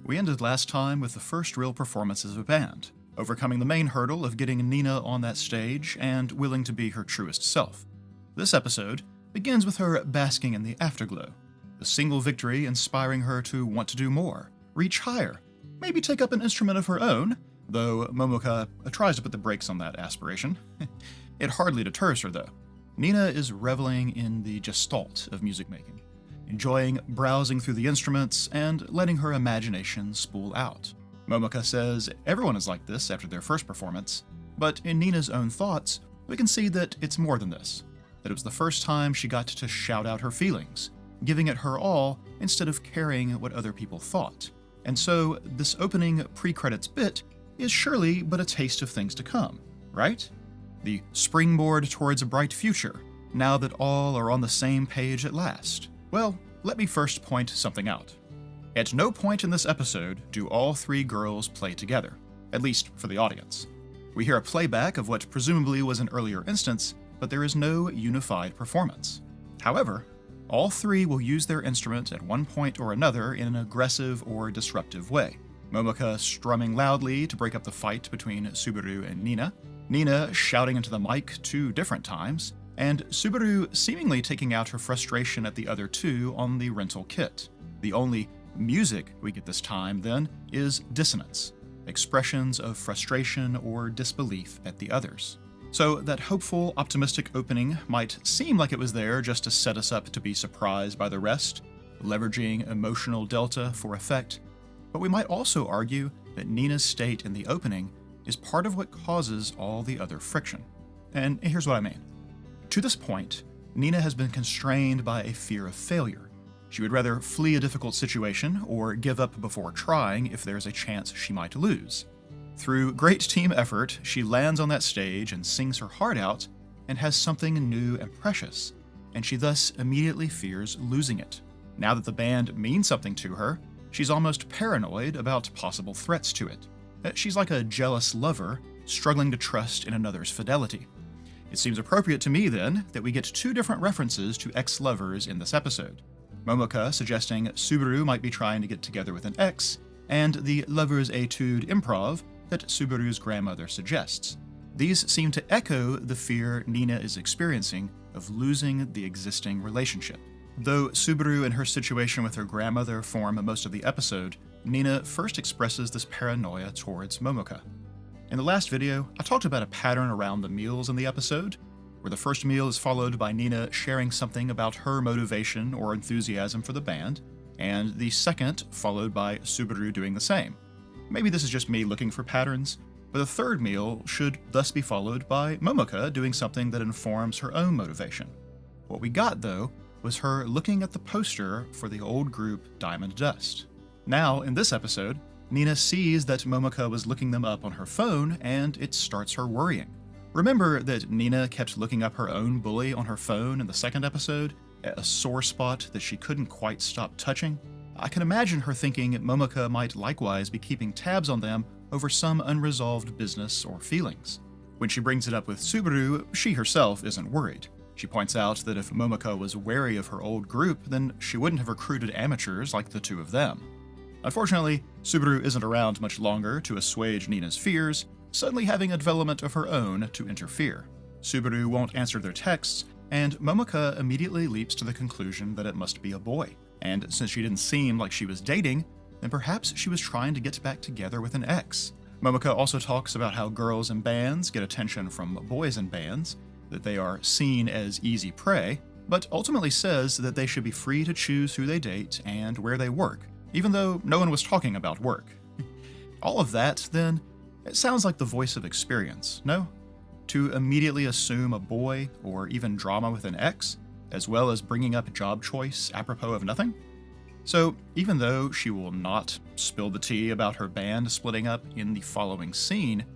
We ended last time with the first real performances of a band, overcoming the main hurdle of getting Nina on that stage and willing to be her truest self. This episode begins with her basking in the afterglow, the single victory inspiring her to want to do more, reach higher, maybe take up an instrument of her own, though Momoka tries to put the brakes on that aspiration. It hardly deters her, though. Nina is reveling in the gestalt of music making, enjoying browsing through the instruments and letting her imagination spool out. Momoka says everyone is like this after their first performance, but in Nina's own thoughts, we can see that it's more than this, that it was the first time she got to shout out her feelings, giving it her all instead of caring what other people thought. And so, this opening pre-credits bit is surely but a taste of things to come, right? The springboard towards a bright future, now that all are on the same page at last. Well, let me first point something out. At no point in this episode do all three girls play together, at least for the audience. We hear a playback of what presumably was an earlier instance, but there is no unified performance. However, all three will use their instrument at one point or another in an aggressive or disruptive way. Momoka strumming loudly to break up the fight between Subaru and Nina, Nina shouting into the mic 2 different times, and Subaru seemingly taking out her frustration at the other two on the rental kit. The only music we get this time, then, is dissonance, expressions of frustration or disbelief at the others. So that hopeful, optimistic opening might seem like it was there just to set us up to be surprised by the rest, leveraging emotional delta for effect, but we might also argue that Nina's state in the opening is part of what causes all the other friction. And here's what I mean. To this point, Nina has been constrained by a fear of failure. She would rather flee a difficult situation or give up before trying if there's a chance she might lose. Through great team effort, she lands on that stage and sings her heart out and has something new and precious, and she thus immediately fears losing it. Now that the band means something to her, she's almost paranoid about possible threats to it. She's like a jealous lover, struggling to trust in another's fidelity. It seems appropriate to me, then, that we get two different references to ex-lovers in this episode. Momoka suggesting Subaru might be trying to get together with an ex, and the lover's etude improv that Subaru's grandmother suggests. These seem to echo the fear Nina is experiencing of losing the existing relationship. Though Subaru and her situation with her grandmother form most of the episode, Nina first expresses this paranoia towards Momoka. In the last video, I talked about a pattern around the meals in the episode, where the first meal is followed by Nina sharing something about her motivation or enthusiasm for the band, and the second followed by Subaru doing the same. Maybe this is just me looking for patterns, but the third meal should thus be followed by Momoka doing something that informs her own motivation. What we got, though, was her looking at the poster for the old group Diamond Dust. Now, in this episode, Nina sees that Momoka was looking them up on her phone, and it starts her worrying. Remember that Nina kept looking up her own bully on her phone in the second episode, a sore spot that she couldn't quite stop touching? I can imagine her thinking Momoka might likewise be keeping tabs on them over some unresolved business or feelings. When she brings it up with Subaru, she herself isn't worried. She points out that if Momoka was wary of her old group, then she wouldn't have recruited amateurs like the two of them. Unfortunately, Subaru isn't around much longer to assuage Nina's fears, suddenly having a development of her own to interfere. Subaru won't answer their texts, and Momoka immediately leaps to the conclusion that it must be a boy. And since she didn't seem like she was dating, then perhaps she was trying to get back together with an ex. Momoka also talks about how girls in bands get attention from boys in bands, that they are seen as easy prey, but ultimately says that they should be free to choose who they date and where they work, even though no one was talking about work. All of that, then, it sounds like the voice of experience, no? To immediately assume a boy, or even drama with an ex, as well as bringing up job choice apropos of nothing? So, even though she will not spill the tea about her band splitting up in the following scene,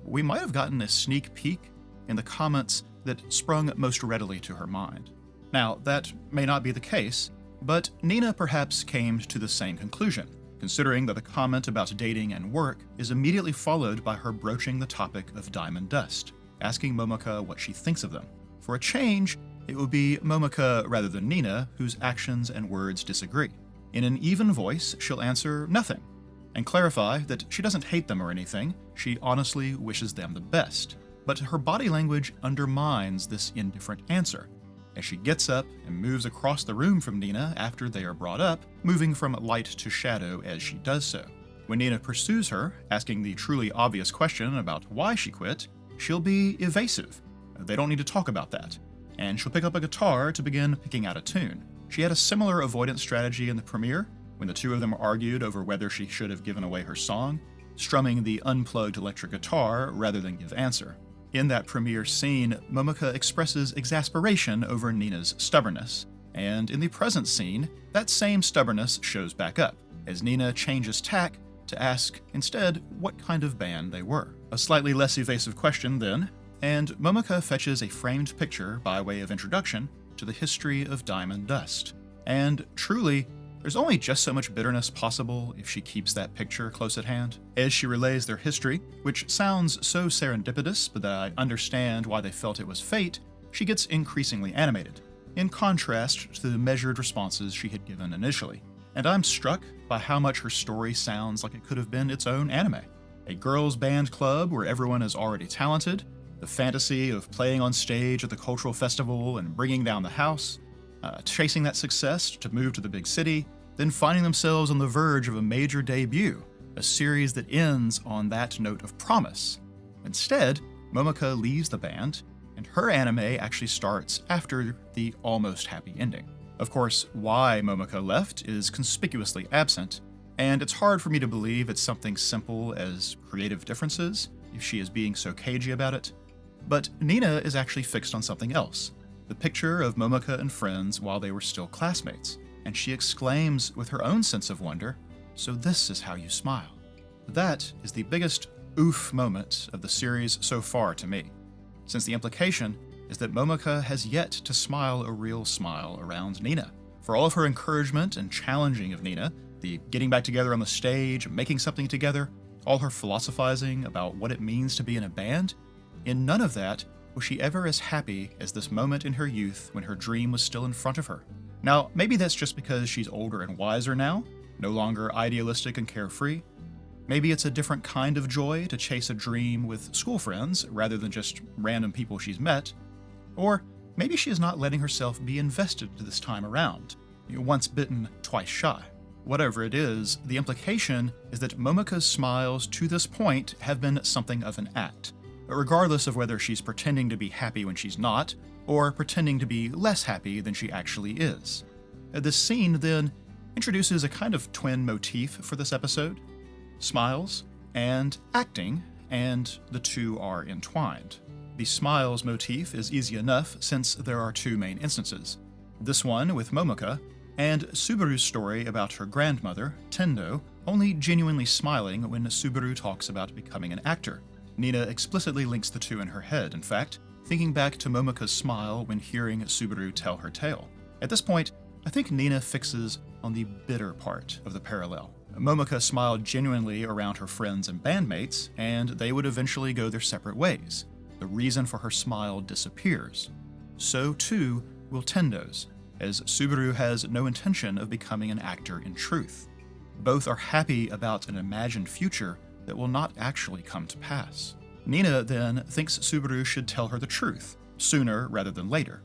we might have gotten a sneak peek in the comments that sprung most readily to her mind. Now, that may not be the case, but Nina perhaps came to the same conclusion, considering that the comment about dating and work is immediately followed by her broaching the topic of Diamond Dust, asking Momoka what she thinks of them. For a change, it would be Momoka rather than Nina whose actions and words disagree. In an even voice, she'll answer nothing, and clarify that she doesn't hate them or anything, she honestly wishes them the best. But her body language undermines this indifferent answer, as she gets up and moves across the room from Nina after they are brought up, moving from light to shadow as she does so. When Nina pursues her, asking the truly obvious question about why she quit, she'll be evasive. They don't need to talk about that. And she'll pick up a guitar to begin picking out a tune. She had a similar avoidance strategy in the premiere, when the two of them argued over whether she should have given away her song, strumming the unplugged electric guitar rather than give answer. In that premiere scene, Momoko expresses exasperation over Nina's stubbornness, and in the present scene, that same stubbornness shows back up, as Nina changes tack to ask, instead, what kind of band they were. A slightly less evasive question, then, and Momoko fetches a framed picture by way of introduction to the history of Diamond Dust. And truly, there's only just so much bitterness possible if she keeps that picture close at hand. As she relays their history, which sounds so serendipitous, but that I understand why they felt it was fate, she gets increasingly animated, in contrast to the measured responses she had given initially. And I'm struck by how much her story sounds like it could have been its own anime. A girls' band club where everyone is already talented, the fantasy of playing on stage at the cultural festival and bringing down the house, chasing that success to move to the big city, then finding themselves on the verge of a major debut, a series that ends on that note of promise. Instead, Momoko leaves the band, and her anime actually starts after the almost happy ending. Of course, why Momoko left is conspicuously absent, and it's hard for me to believe it's something simple as creative differences, if she is being so cagey about it. But Nina is actually fixed on something else, the picture of Momoko and friends while they were still classmates, and she exclaims with her own sense of wonder, "So this is how you smile." That is the biggest oof moment of the series so far to me, since the implication is that Momoko has yet to smile a real smile around Nina. For all of her encouragement and challenging of Nina, the getting back together on the stage, making something together, all her philosophizing about what it means to be in a band, in none of that was she ever as happy as this moment in her youth when her dream was still in front of her. Now, maybe that's just because she's older and wiser now, no longer idealistic and carefree. Maybe it's a different kind of joy to chase a dream with school friends rather than just random people she's met. Or maybe she is not letting herself be invested this time around. Once bitten, twice shy. Whatever it is, the implication is that Momoko's smiles to this point have been something of an act, regardless of whether she's pretending to be happy when she's not, or pretending to be less happy than she actually is. This scene, then, introduces a kind of twin motif for this episode: smiles and acting, and the two are entwined. The smiles motif is easy enough since there are two main instances. This one with Momoko, and Subaru's story about her grandmother, Tendo, only genuinely smiling when Subaru talks about becoming an actor. Nina explicitly links the two in her head, in fact, thinking back to Momoko's smile when hearing Subaru tell her tale. At this point, I think Nina fixes on the bitter part of the parallel. Momoko smiled genuinely around her friends and bandmates, and they would eventually go their separate ways. The reason for her smile disappears. So too will Tendo's, as Subaru has no intention of becoming an actor in truth. Both are happy about an imagined future that will not actually come to pass. Nina then thinks Subaru should tell her the truth, sooner rather than later.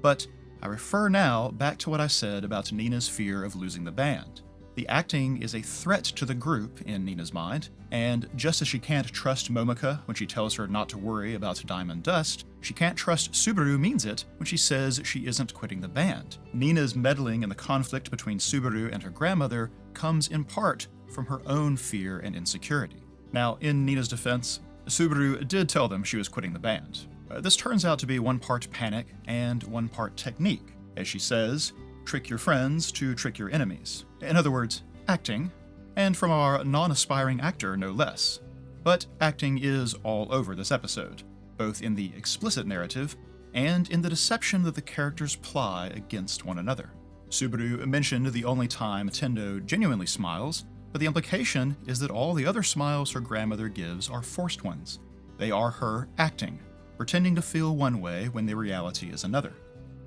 But I refer now back to what I said about Nina's fear of losing the band. The acting is a threat to the group in Nina's mind, and just as she can't trust Momoko when she tells her not to worry about Diamond Dust, she can't trust Subaru means it when she says she isn't quitting the band. Nina's meddling in the conflict between Subaru and her grandmother comes in part from her own fear and insecurity. Now, in Nina's defense, Subaru did tell them she was quitting the band. This turns out to be one part panic and one part technique. As she says, trick your friends to trick your enemies. In other words, acting, and from our non-aspiring actor no less. But acting is all over this episode, both in the explicit narrative and in the deception that the characters ply against one another. Subaru mentioned the only time Tendo genuinely smiles, but the implication is that all the other smiles her grandmother gives are forced ones. They are her acting, pretending to feel one way when the reality is another.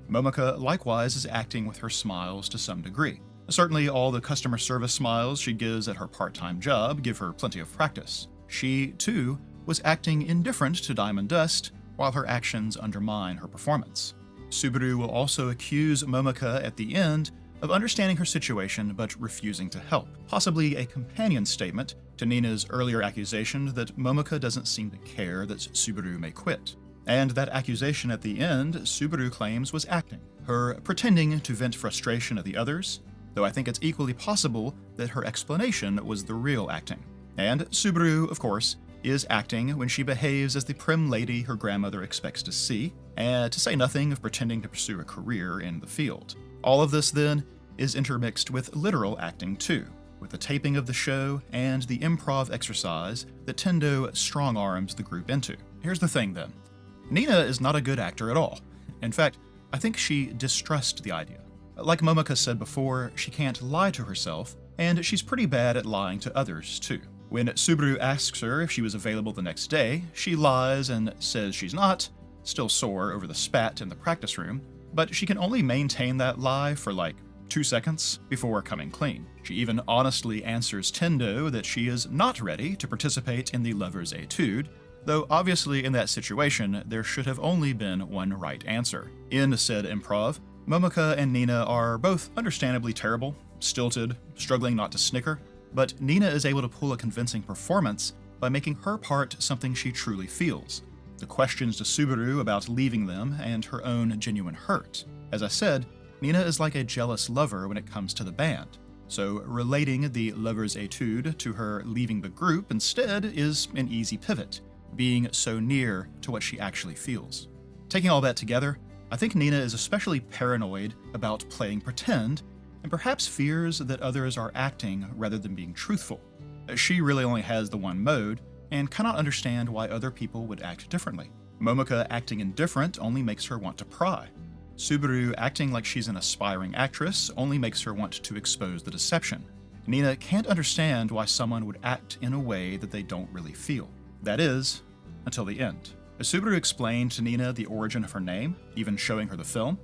Momoko likewise is acting with her smiles to some degree. Certainly, all the customer service smiles she gives at her part-time job give her plenty of practice. She, too, was acting indifferent to Diamond Dust, while her actions undermine her performance. Subaru will also accuse Momoko at the end of understanding her situation but refusing to help, possibly a companion statement to Nina's earlier accusation that Momoko doesn't seem to care that Subaru may quit. And that accusation at the end, Subaru claims, was acting, her pretending to vent frustration at the others, though I think it's equally possible that her explanation was the real acting. And Subaru, of course, is acting when she behaves as the prim lady her grandmother expects to see, and to say nothing of pretending to pursue a career in the field. All of this, then, is intermixed with literal acting too, with the taping of the show and the improv exercise that Tendo strong-arms the group into. Here's the thing, then. Nina is not a good actor at all. In fact, I think she distrusts the idea. Like Momoko said before, she can't lie to herself, and she's pretty bad at lying to others, too. When Subaru asks her if she was available the next day, she lies and says she's not, still sore over the spat in the practice room, but she can only maintain that lie for like 2 seconds before coming clean. She even honestly answers Tendo that she is not ready to participate in the lover's etude, though obviously in that situation there should have only been one right answer. In said improv, Momoko and Nina are both understandably terrible, stilted, struggling not to snicker, but Nina is able to pull a convincing performance by making her part something she truly feels. The questions to Subaru about leaving them and her own genuine hurt. As I said, Nina is like a jealous lover when it comes to the band, so relating the lover's etude to her leaving the group instead is an easy pivot, being so near to what she actually feels. Taking all that together, I think Nina is especially paranoid about playing pretend, and perhaps fears that others are acting rather than being truthful. She really only has the one mode, and cannot understand why other people would act differently. Momoko acting indifferent only makes her want to pry. Subaru acting like she's an aspiring actress only makes her want to expose the deception. Nina can't understand why someone would act in a way that they don't really feel. That is, until the end. Subaru explained to Nina the origin of her name, even showing her the film,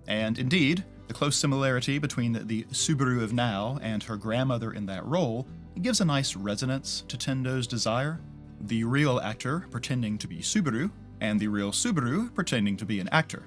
and indeed, the close similarity between the Subaru of now and her grandmother in that role gives a nice resonance to Tendo's desire. The real actor pretending to be Subaru, and the real Subaru pretending to be an actor.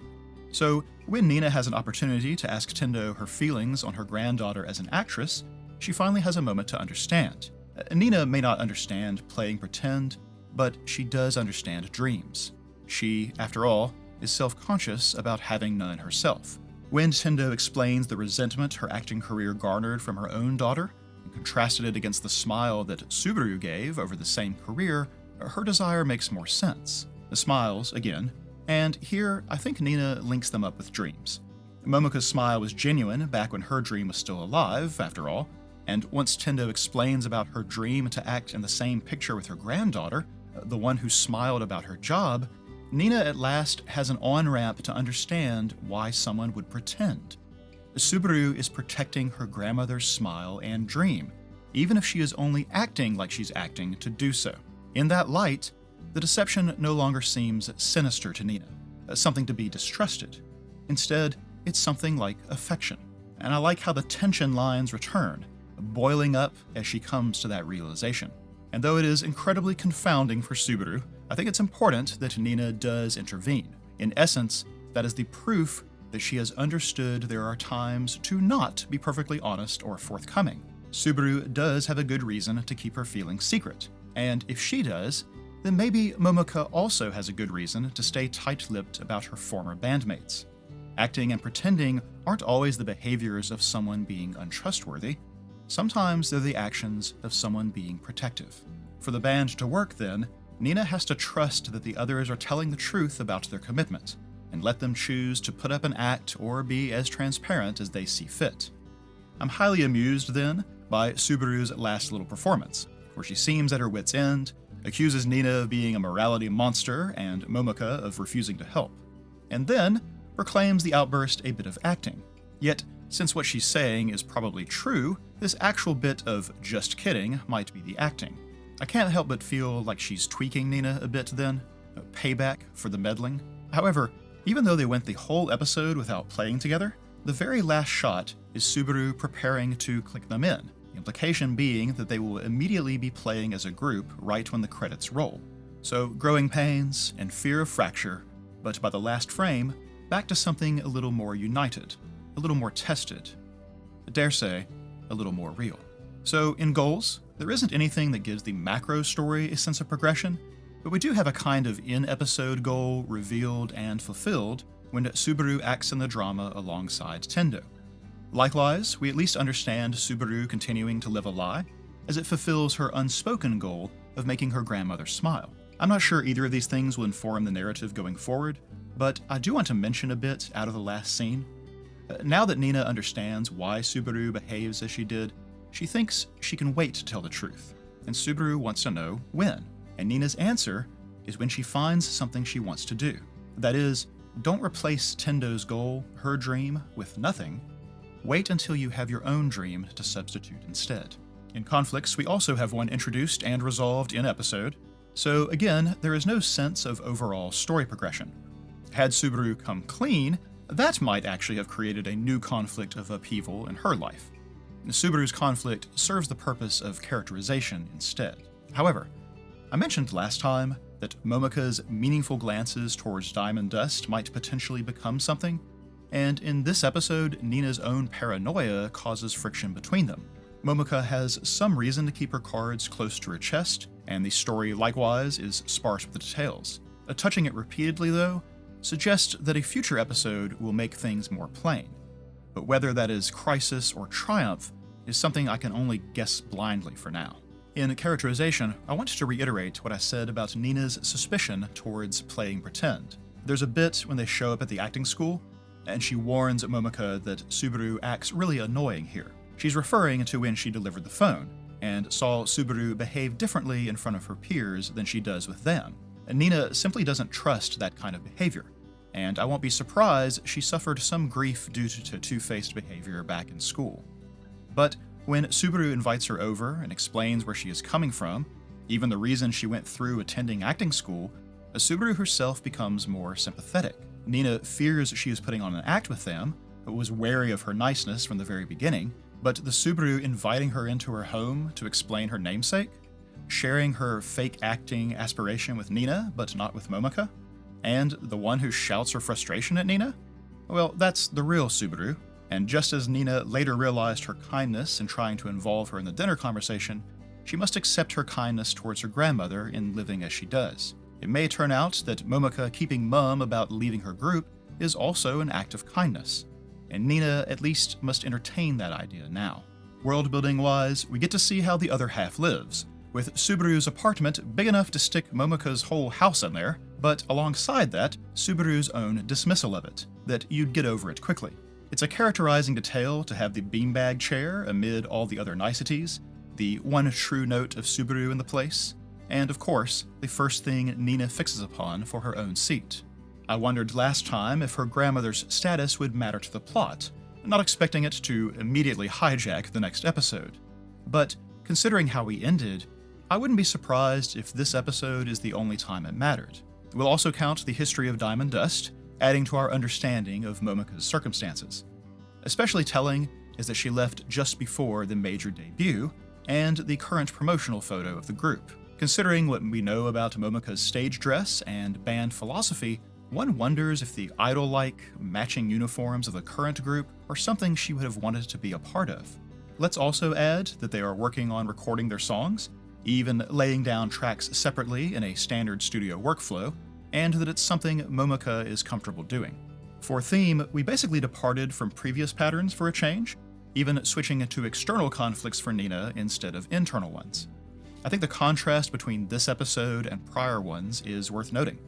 So, when Nina has an opportunity to ask Tendo her feelings on her granddaughter as an actress, she finally has a moment to understand. Nina may not understand playing pretend, but she does understand dreams. She, after all, is self-conscious about having none herself. When Tendo explains the resentment her acting career garnered from her own daughter, and contrasted it against the smile that Subaru gave over the same career, her desire makes more sense. The smiles, again, and here I think Nina links them up with dreams. Momoko's smile was genuine back when her dream was still alive, after all, and once Tendo explains about her dream to act in the same picture with her granddaughter, the one who smiled about her job, Nina at last has an on-ramp to understand why someone would pretend. Subaru is protecting her grandmother's smile and dream, even if she is only acting like she's acting to do so. In that light, the deception no longer seems sinister to Nina, something to be distrusted. Instead, it's something like affection. And I like how the tension lines return, boiling up as she comes to that realization. And though it is incredibly confounding for Subaru, I think it's important that Nina does intervene. In essence, that is the proof that she has understood there are times to not be perfectly honest or forthcoming. Subaru does have a good reason to keep her feelings secret, and if she does, then maybe Momoko also has a good reason to stay tight-lipped about her former bandmates. Acting and pretending aren't always the behaviors of someone being untrustworthy. Sometimes they're the actions of someone being protective. For the band to work, then, Nina has to trust that the others are telling the truth about their commitment, and let them choose to put up an act or be as transparent as they see fit. I'm highly amused, then, by Subaru's last little performance, where she seems at her wit's end, accuses Nina of being a morality monster and Momoko of refusing to help, and then proclaims the outburst a bit of acting. Yet, since what she's saying is probably true, this actual bit of just kidding might be the acting. I can't help but feel like she's tweaking Nina a bit then, payback for the meddling. However, even though they went the whole episode without playing together, The very last shot is Subaru preparing to click them in, the implication being that they will immediately be playing as a group right when the credits roll. So growing pains and fear of fracture, but by the last frame, back to something a little more united, a little more tested, I dare say, a little more real. So in goals, there isn't anything that gives the macro story a sense of progression, but we do have a kind of in-episode goal revealed and fulfilled when Subaru acts in the drama alongside Tendo. Likewise, we at least understand Subaru continuing to live a lie, as it fulfills her unspoken goal of making her grandmother smile. I'm not sure either of these things will inform the narrative going forward, but I do want to mention a bit out of the last scene. Now that Nina understands why Subaru behaves as she did, she thinks she can wait to tell the truth, and Subaru wants to know when, and Nina's answer is when she finds something she wants to do. That is, don't replace Tendo's goal, her dream, with nothing. Wait until you have your own dream to substitute instead. In conflicts, we also have one introduced and resolved in episode, so again, there is no sense of overall story progression. Had Subaru come clean, that might actually have created a new conflict of upheaval in her life. Subaru's conflict serves the purpose of characterization instead. However, I mentioned last time that Momika's meaningful glances towards Diamond Dust might potentially become something, and in this episode, Nina's own paranoia causes friction between them. Momika has some reason to keep her cards close to her chest, and the story likewise is sparse with details. Touching it repeatedly, though, suggests that a future episode will make things more plain. But whether that is crisis or triumph is something I can only guess blindly for now. In characterization, I wanted to reiterate what I said about Nina's suspicion towards playing pretend. There's a bit when they show up at the acting school, and she warns Momika that Subaru acts really annoying here. She's referring to when she delivered the phone, and saw Subaru behave differently in front of her peers than she does with them. And Nina simply doesn't trust that kind of behavior, and I won't be surprised she suffered some grief due to two-faced behavior back in school. But when Subaru invites her over and explains where she is coming from, even the reason she went through attending acting school, Subaru herself becomes more sympathetic. Nina fears she is putting on an act with them, but was wary of her niceness from the very beginning, but the Subaru inviting her into her home to explain her namesake, sharing her fake acting aspiration with Nina, but not with Momika, and the one who shouts her frustration at Nina? Well, that's the real Subaru, and just as Nina later realized her kindness in trying to involve her in the dinner conversation, she must accept her kindness towards her grandmother in living as she does. It may turn out that Momika keeping mum about leaving her group is also an act of kindness, and Nina at least must entertain that idea now. World-building-wise, we get to see how the other half lives, with Subaru's apartment big enough to stick Momika's whole house in there, but alongside that, Subaru's own dismissal of it, that you'd get over it quickly. It's a characterizing detail to have the beanbag chair amid all the other niceties, the one true note of Subaru in the place, and of course, the first thing Nina fixes upon for her own seat. I wondered last time if her grandmother's status would matter to the plot, not expecting it to immediately hijack the next episode. But considering how we ended, I wouldn't be surprised if this episode is the only time it mattered. We'll also count the history of Diamond Dust, adding to our understanding of Momika's circumstances. Especially telling is that she left just before the major debut, and the current promotional photo of the group. Considering what we know about Momika's stage dress and band philosophy, one wonders if the idol-like, matching uniforms of the current group are something she would have wanted to be a part of. Let's also add that they are working on recording their songs, even laying down tracks separately in a standard studio workflow, and that it's something Momika is comfortable doing. For theme, we basically departed from previous patterns for a change, even switching into external conflicts for Nina instead of internal ones. I think the contrast between this episode and prior ones is worth noting.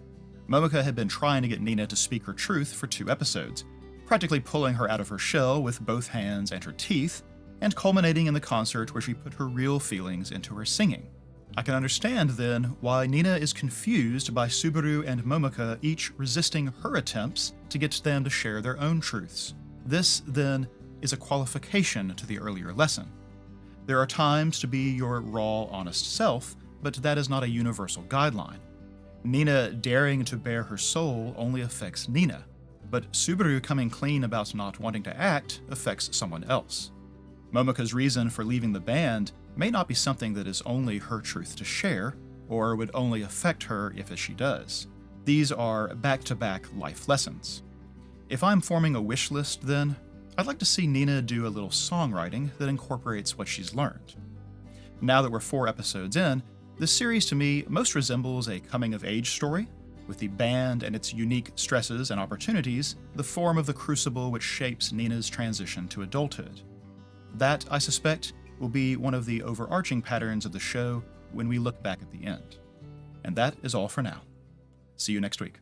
Momika had been trying to get Nina to speak her truth for 2 episodes, practically pulling her out of her shell with both hands and her teeth, and culminating in the concert where she put her real feelings into her singing. I can understand, then, why Nina is confused by Subaru and Momika each resisting her attempts to get them to share their own truths. This, then, is a qualification to the earlier lesson. There are times to be your raw, honest self, but that is not a universal guideline. Nina daring to bare her soul only affects Nina. but Subaru coming clean about not wanting to act affects someone else. Momoka's reason for leaving the band may not be something that is only her truth to share, or would only affect her if she does. These are back-to-back life lessons. If I'm forming a wish list, then I'd like to see Nina do a little songwriting that incorporates what she's learned. Now that we're 4 episodes in, this series to me most resembles a coming-of-age story, with the band and its unique stresses and opportunities the form of the crucible which shapes Nina's transition to adulthood. That, I suspect, will be one of the overarching patterns of the show when we look back at the end. And that is all for now. See you next week.